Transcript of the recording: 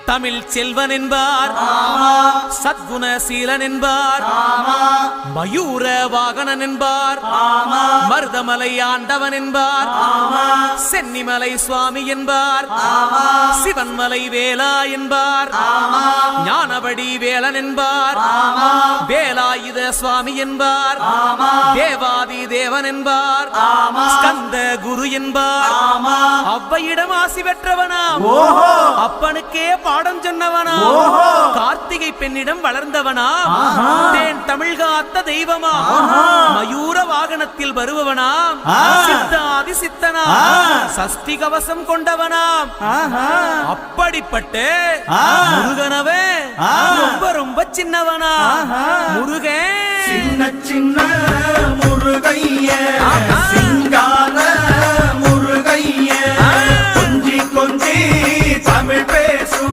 தமிழ் செல்வன் என்பார், சத்குண சீலன் என்பார், மயூர வாகனன் என்பார், மருதமலை ஆண்டவன் என்பார், சென்னிமலை சுவாமி என்பார், சிவன்மலை வேலா என்பார், ஞானபடி வேலன் என்பார், வேலாயுத சுவாமி என்பார், தேவாதி தேவன் என்பார், ஸ்கந்த குரு என்பார், அவ்வையிடம் ஆசி பெற்றவனாம், அப்பனுக்கே பாடம் சொன்னவனா, கார்த்திகை பெண்ணிடம் வளர்ந்தவனா, தேன் தமிழ் காத்த தெய்வமா, மயூர வாகனத்தில் வருபவனாம், சித்தாதி சித்தனா, சஷ்டி கவசம் கொண்டவனாம், அப்படிப்பட்ட முருகனவே ரொம்ப ரொம்ப சின்னவனா, முருகன் சின்ன சின்ன முருகைய சிங்கார முருகைய கொஞ்சி கொஞ்சி தமிழ்